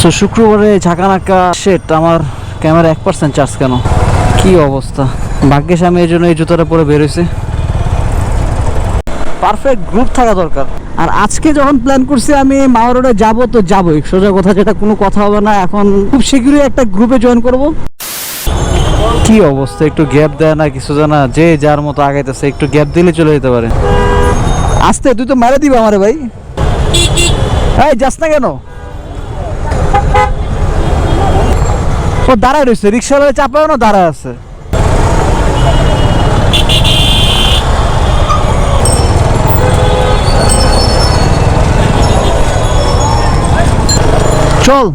So শুক্রবারে ঝাঁকানাকা set আমার camera 1% charge কেন, কি অবস্থা। ভাগ্যেশ আমি এই জন্য এই জুতোটা পরে বেরোইছি। পারফেক্ট গ্রুপ থাকা দরকার। আর আজকে যখন প্ল্যান করছি আমি মাওয়া রোডে যাবো, তো যাবোই সোজা কথা, যেটা কোনো কথা হবে না। এখন খুব শীঘ্রই একটা গ্রুপে জয়েন করব। কি অবস্থা, একটু গ্যাপ দেয় না কিছু, জানা যে যার মতো আগাইতেছে, একটু গ্যাপ দিলে চলে যেতে পারে। আস্তে, তুই তো মেরে দিবি আমারে ভাই। এই যাস না কেন? ও দাঁড়ায় রয়েছে, রিক্সাওয়ালা চাপাও না, দাঁড়ায় আছে। চল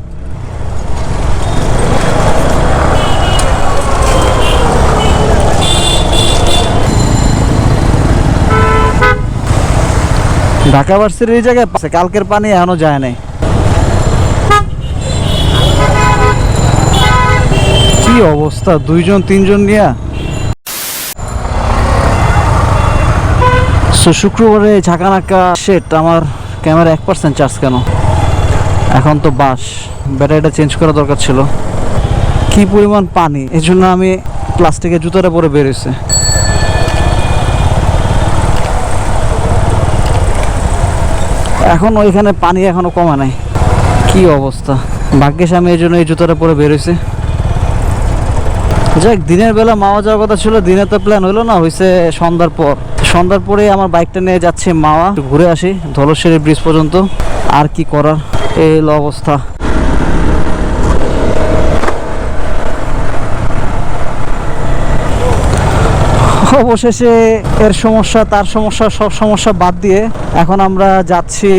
ঢাকা ভার্সিটির এই জায়গায় কালকের পানি এখনো যায় নাই। কি অবস্থা, দুইজন তিনজন নিয়ে। শুক্রবারে ঝাঁকানাকা সেট আমার ক্যামেরা 1% চার্জ কেন। এখন তো বাস, ব্যাটারিটা চেঞ্জ করা দরকার ছিল। কি পরিমাণ পানি, এই জন্য আমি প্লাস্টিকের জুতোটা পরে বেরোইছে। এখন ওইখানে পানি এখনো কমে নাই। কি অবস্থা, ভাগ্যেশ আমি এই জন্য এই জুতোটা পরে বেরোইছি। যাক, দিনের বেলা মাওয়া যাওয়ার কথা ছিল, দিনে তো প্ল্যান হইলো না, হয়েছে সন্ধ্যার পর। সন্ধ্যার পরে আমার বাইকটা নিয়ে যাচ্ছে মাওয়া, ঘুরে আসি ধলেশ্বরী ব্রিজ পর্যন্ত। আর কি করার, এই হলো অবস্থা। অবশেষে এর সমস্যা তার সমস্যা সব সমস্যা বাদ দিয়ে এখন আমরা যাচ্ছি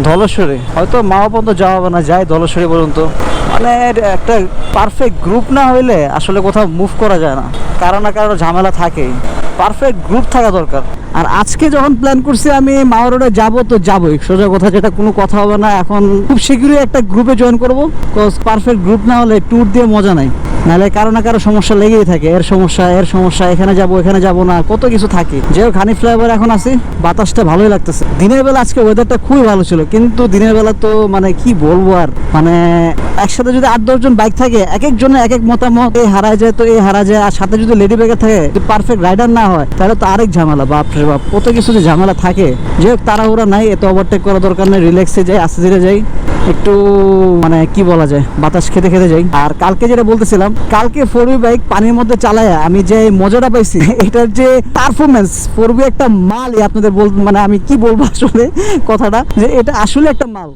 ধলেশ্বরী। হয়তো মাওয়া পর্যন্ত যাওয়া হবে না, যাই ধলেশ্বরী পর্যন্ত। মানে একটা পারফেক্ট গ্রুপ না হইলে আসলে কোথাও মুভ করা যায় না, কারো না কারো ঝামেলা থাকেই। পারফেক্ট গ্রুপ থাকা দরকার। আর আজকে যখন প্ল্যান করছি আমি মাওয়া রোডে যাবো, তো যাবোই সোজা কথা, যেটা কোনো কথা হবে না। এখন খুব শীঘ্রই একটা গ্রুপে জয়েন করবো। পারফেক্ট গ্রুপ না হলে ট্যুর দিয়ে মজা নাই, নাহলে কারো না কারো সমস্যা লেগেই থাকে। এর সমস্যা, এখানে যাবো এখানে যাবো না, কত কিছু থাকে। যেও খানি ফ্লাইওভার এখন আছি, বাতাসটা ভালোই লাগতেছে। দিনের বেলা আজকে ওয়েদারটা খুবই ভালো ছিল, কিন্তু দিনের বেলা তো মানে কি বলবো আর, মানে একসাথে যদি 8-10 জন বাইক থাকে, এক একজনের এক এক মতামত, এই হারায় যায় তো এই হারা যায়। আর সাথে যদি লেডি ব্যাগে থাকে, পারফেক্ট রাইডার না হয়, তাহলে তো আরেক ঝামেলা। বাপরে বাপ, কত কিছু যে ঝামেলা থাকে। যে হোক, তাড়াহুড়া নাই, এত ওভারটেক করার দরকার নেই, রিল্যাক্সে যাই, আস্তে ধীরে যাই, একটু মানে কি বলা যায়, বাতাস খেতে খেতে যাই। আর কালকে যেটা বলতেছিলাম, কালকে 4V বাইক পানির মধ্যে চালায় আমি যে মজাটা পাইছি, এটার যে পারফরমেন্স, 4V একটা মাল। আপনাদের মানে আমি কি বলবো আসলে কথাটা, যে এটা আসলে একটা মাল।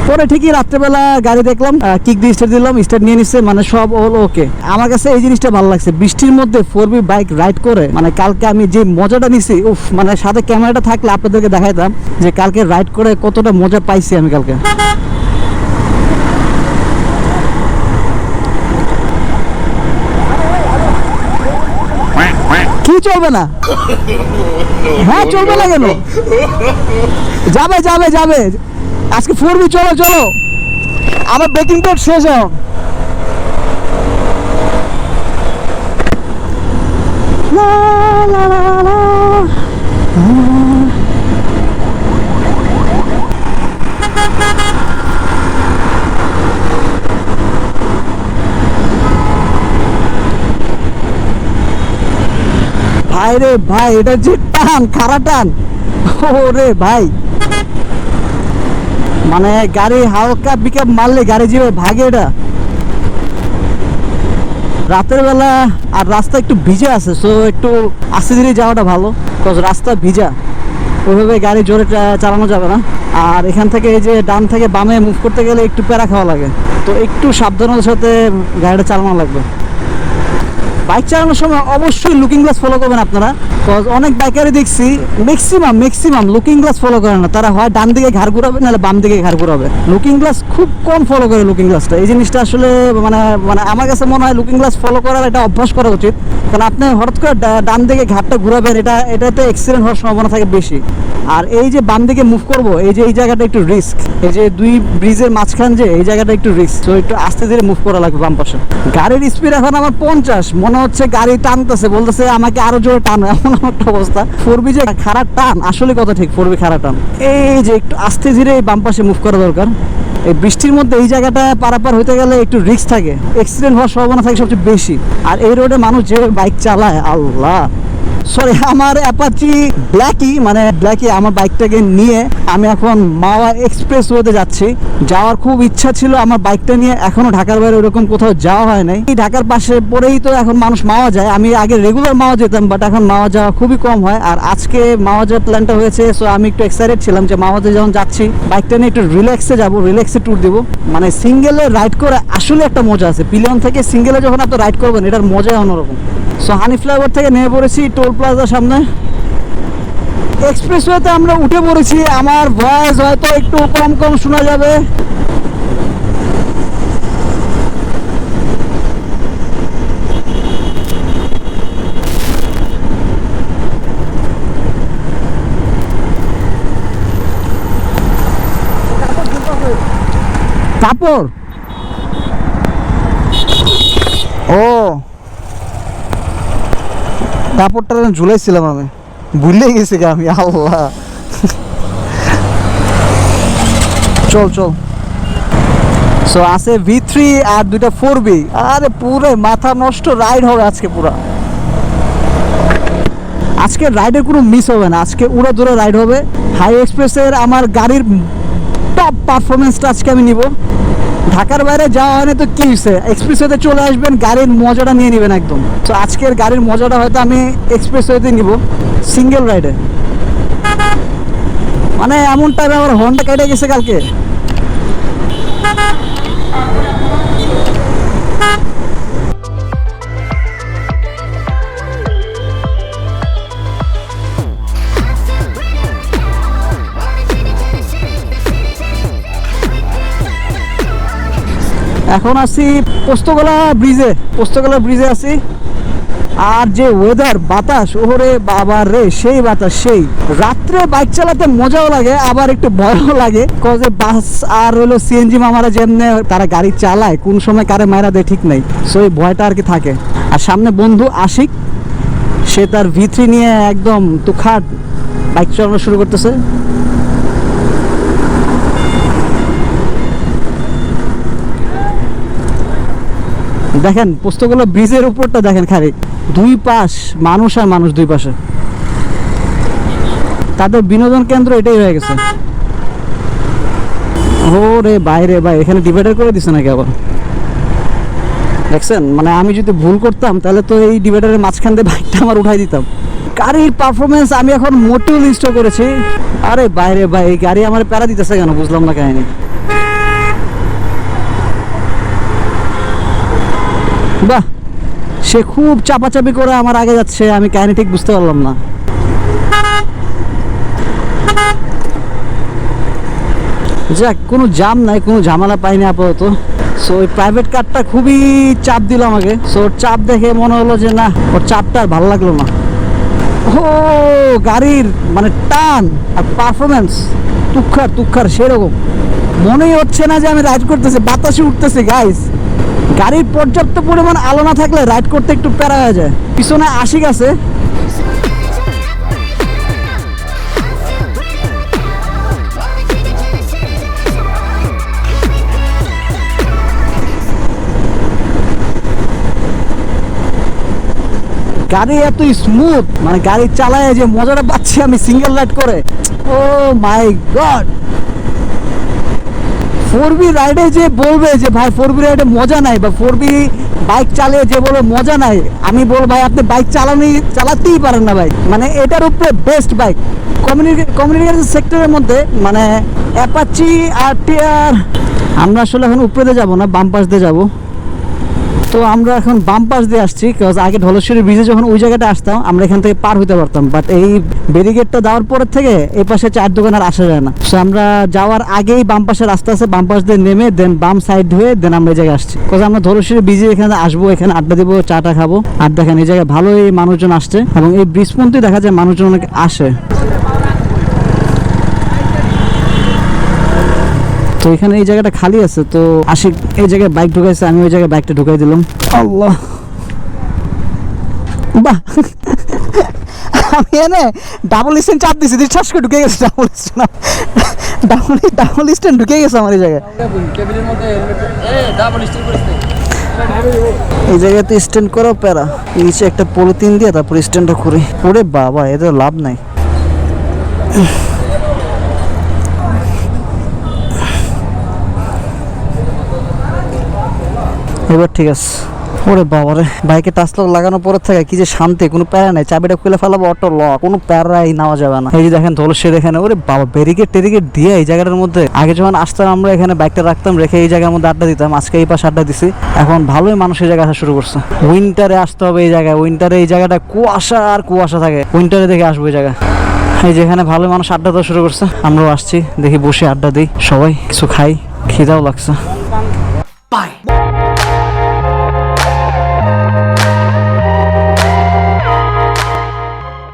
পরে ঠিকই রাত্রেবেলা গাড়ি দেখলাম, কিক দিয়ে স্টার্ট দিলাম, স্টার্ট নিয়ে নিচ্ছে, মানে সব হলো ওকে। আমার কাছে এই জিনিসটা ভালো লাগছে, বৃষ্টির মধ্যে 4V বাইক রাইড করে। মানে কালকে আমি যে মজাটা নিছি, উফ, মানে সাথে ক্যামেরাটা থাকলে আপনাদেরকে দেখাইতাম যে কালকে রাইড করে কতটা মজা পাইছি আমি কালকে। কি চলবে না? হ্যাঁ চলবে না কেন? যাবে যাবে যাবে, আজকে 4V চলো চলো। আমার ব্রেকিং প্যাড শেষ এখন। ভাই রে ভাই, এটা যে টান, খাড়া টান, ওরে ভাই, মানে গাড়ি হালকা পিকআপ মারলে গাড়ি যেভাবে ভাগে, এটা রাতের বেলা। আর রাস্তা একটু ভিজে আছে, সো একটু আস্তে ধীরে যাওয়াটা ভালো, বিকজ রাস্তা ভিজা, ওইভাবে গাড়ি জোরে চালানো যাবে না। আর এখান থেকে এই যে ডান থেকে বামে মুভ করতে গেলে একটু প্যারা খাওয়া লাগে, তো একটু সাবধানতার সাথে গাড়িটা চালানো লাগবে। বাইক চালানোর সময় অবশ্যই লুকিং গ্লাস ফলো করবেন আপনারা, বিকজ অনেক বাইকারই দেখছি ম্যাক্সিমাম লুকিং গ্লাস ফলো করে না। তারা হয় ডান দিকে ঘাড় ঘুরাবে, নাহলে বাম দিকে ঘাড় ঘুরাবে। লুকিং গ্লাস খুব কম ফলো করে লুকিং গ্লাসটা। এই জিনিসটা আসলে মানে মানে আমার কাছে মনে হয় লুকিং গ্লাস ফলো করার এটা অভ্যাস করা উচিত, কারণ আপনি হঠাৎ করে ডান দিকে ঘাটটা ঘুরাবেন, এটাতে অ্যাক্সিডেন্ট হওয়ার সম্ভাবনা থাকে বেশি। আর এই যে বাম দিকে মুভ করবো, এই যে এই জায়গাটা একটু রিস্ক, এই যে দুই ব্রিজের মাঝখান, যে এই জায়গাটা একটু রিস্ক, তো একটু আস্তে ধীরে মুভ করা লাগবে বাম পাশে। গাড়ির স্পিড এখন আমার 50, মনে হচ্ছে গাড়ি টানতেছে, বলতেছে আমাকে আরো জোরে টানো, এমন একটা অবস্থা। 4V যে খারাপ টান, আসলে কথা ঠিক, 4V খারাপ টান। এই যে একটু আস্তে ধীরে বাম পাশে মুভ করা দরকার। এই বৃষ্টির মধ্যে এই জায়গাটা পারাপার হইতে গেলে একটু রিস্ক থাকে, অ্যাক্সিডেন্ট হওয়ার সম্ভাবনা থাকে সবচেয়ে বেশি। আর এই রোডে মানুষ যে বাইক চালায়, আল্লাহ। সরি, আমার অ্যাপাচি ব্ল্যাকি আমার বাইকটাকে নিয়ে আমি এখন মাওয়া এক্সপ্রেস ওয়েতে যাচ্ছি। যাওয়ার খুব ইচ্ছা ছিল আমার বাইকটা নিয়ে, এখনো ঢাকার বাইরে ওরকম কোথাও যাওয়া হয় নাই। এই ঢাকার পাশে পরেই তো এখন মানুষ মাওয়া যায়। আমি আগে রেগুলার মাওয়া যেতাম, বাট এখন মাওয়া যাওয়া খুবই কম হয়। আর আজকে মাওয়া যাওয়ার প্ল্যানটা হয়েছে, সো আমি একটু এক্সাইটেড ছিলাম যে মাওয়াতে যখন যাচ্ছি বাইকটা নিয়ে একটু রিল্যাক্সে যাবো, রিল্যাক্সে ট্যুর দিব। মানে সিঙ্গেলে রাইড করে আসলে একটা মজা আছে। পিলিয়ন থেকে সিঙ্গেলে যখন আপনি রাইড করবেন এটার মজাই অন্যরকম। সো হানি ফ্লাইওভার থেকে নেমে পড়েছি টোল প্লাজার সামনে, এক্সপ্রেসওয়েতে আমরা উঠে পড়েছি। আমার ভয়েস হয়তো একটু কম কম শোনা যাবে। কাপড়, ও কাপড়টা ঝুলাইছিলাম আমি, ভুলে গেছি আমি, আল্লাহ। চল চল। সো আছে V3 আর দুইটা 4B। আরে পুরো মাথা নষ্ট রাইড হবে আজকে পুরা। আজকে রাইডের কোনো মিস হবে না, আজকে উড়া দূরে রাইড হবে। হাই এক্সপ্রেসের আমার গাড়ির টপ পারফরমেন্সটা আজকে আমি নিব। ঢাকার বাইরে যাওয়া হয় না তো কি হয়েছে, এক্সপ্রেসওয়েতে চলে আসবেন, গাড়ির মজাটা নিয়ে নেবেন একদম। তো আজকের গাড়ির মজাটা হয়তো আমি এক্সপ্রেসওয়েতে নিব সিঙ্গেল রাইডে। মানে এমন টাইমে আমার হর্নটা কেটে গেছে কালকে। এখন আছি পোস্তগোলা ব্রিজে আছি। আর যে ওয়েদার, বাতাস, ওরে বাবা রে, সেই বাতাস, সেই রাত্রে বাইক চালাতে মজাও লাগে আবার একটু ভয়ও লাগে। কজে বাস আর হলো সিএনজি মামারা যেমনে তারা গাড়ি চালায়, কোন সময় কারে মায়েরা দেয় ঠিক নাই, সো এই ভয়টা আর কি থাকে। আর সামনে বন্ধু আশিক, সে তার V3 নিয়ে একদম তুখাট বাইক চালানো শুরু করতেছে। দেখেন পোস্তগোলা ব্রিজের উপরটা দেখেন, খালি দুই পাশ মানুষ আর মানুষ, দুই পাশে তাদের বিনোদন কেন্দ্র এটাই হয়ে গেছে। ও রে বাইরে ভাই, এখানে ডিভাইডার করে দিছে নাকি আবার, দেখছেন? মানে আমি যদি ভুল করতাম তাহলে তো এই ডিভাইডারের মাঝখান দিয়ে বাইকটা আমার উঠাই দিতাম। গাড়ির পারফরমেন্স আমি এখন মোটেও ইনস্টল করেছি। আরে বাইরে ভাই, এই গাড়ি আমার প্যারা দিতেছে কেন বুঝলাম না কাহিনী। বাহ, সে খুব চাপাচাপি করে আমার আগে যাচ্ছে, আমি কাহিনী ঠিক বুঝতে পারলাম না। যাক, কোনো জাম নাই, কোনো ঝামেলা পাইনি আপাতত। সো ওই প্রাইভেট কারটা খুবই চাপ দিল আমাকে। সো ওর চাপ দেখে মনে হলো যে না, ওর চাপটা আর ভালো লাগলো না। ও গাড়ির মানে টান আর পারফরমেন্স তুক্ষার সেরকম মনেই হচ্ছে না যে আমি রাইড করতেছি, বাতাসে উঠতেছি গাইস। গাড়ির পর্যাপ্ত পরিমাণ আলো না থাকলে রাইড করতে একটু প্যারা হয়ে যায়। পিছনে আশিক আছে, গাড়ি এত স্মুথ, মানে গাড়ি চালায় যে মজাটা পাচ্ছি আমি সিঙ্গেল রাইড করে, ও মাই গড। 4B রাইডে যে বলবে যে ভাই 4B রাইডে মজা নাই, বা 4B বাইক চালিয়ে যে বলবে মজা নাই, আমি বল ভাই আপনি বাইক চালাতেই পারেন না ভাই। মানে এটার উপরে বেস্ট বাইক কমিউনিকেশন সেক্টরের মধ্যে, মানে অ্যাপাচি RTR। আমরা আসলে এখন উপরে দিয়ে যাবো না, বাম পাশ দিয়ে যাবো। তো আমরা এখন বাম পাশ দিয়ে আসছি, কারণ আগে ঢলেশ্বরী ব্রিজে যখন ওই জায়গাটা আসতাম আমরা এখান থেকে পার হতে পারতাম, বাট এই ব্যারিকেডটা দেওয়ার পরের থেকে এই পাশে চার দোকান আর আসা যায় না। সো আমরা যাওয়ার আগেই বাম পাশে রাস্তা আছে, বাম পাশ দিয়ে নেমে দেন বাম সাইড হয়ে দেন আমরা এই জায়গায় আসছি। কারণ আমরা ঢলেশ্বরী ব্রিজে এখানে আসবো, এখানে আড্ডা দিব, চাটা খাবো। আর দেখেন এই জায়গায় ভালোই মানুষজন আসছে, এবং এই ব্রিজ পর্যন্তই দেখা যায় মানুষজন অনেক আসে। তো এখানে এই জায়গাটা খালি আছে, তো আশিক এই জায়গায় বাইক ঢুকাইছে, আমি ওই জায়গায় বাইকটা ঢুকাই দিলাম। আল্লাহ, বাহ আমি এনে ডাবল স্ট্যান্ড চাপ দিছি, শ্বাস করে ঢুকে গেছে ডাবল স্ট্যান্ড, ডাবল স্ট্যান্ড ঢুকে গেছে আমার এই জায়গায়। এই জায়গায় তো স্ট্যান্ড করাও প্যারা, নিচে একটা পলিথিন দিয়ে তারপর স্ট্যান্ডটা করি। ওরে বাবা, এতে লাভ নাই। এবার ঠিক আছে। ওরে বাবারে, বাইকে টাচ লক লাগানোর পরে থেকে কি যে শান্তি, কোনো প্যারা নাই। চাবিটা খুলে ফেলাবো, অটো লক, কোনো প্যারাই নেওয়া যাবে না। এই যে দেখেন ধলস্বের এখানে, ওরে বাবা ব্যারিকেড টেরিকেড দিয়ে এই জায়গাটার মধ্যে। আগে যখন আসতাম আমরা এখানে বাইকটা রাখতাম, রেখে এই জায়গার মধ্যে আড্ডা দিতাম। আজকে এই পাশে আড্ডা দিছি, এখন ভালোই মানুষ এই জায়গায় আসা শুরু করছে। উইন্টারে আসতে হবে এই জায়গায়, উইন্টারে এই জায়গাটা কুয়াশা আর কুয়াশা থাকে, উইন্টারে দেখে আসবো এই জায়গায়। এই যেখানে ভালোই মানুষ আড্ডা দেওয়া শুরু করছে, আমরাও আসছি, দেখি বসে আড্ডা দিই, সবাই কিছু খাই, খিদাও লাগছে।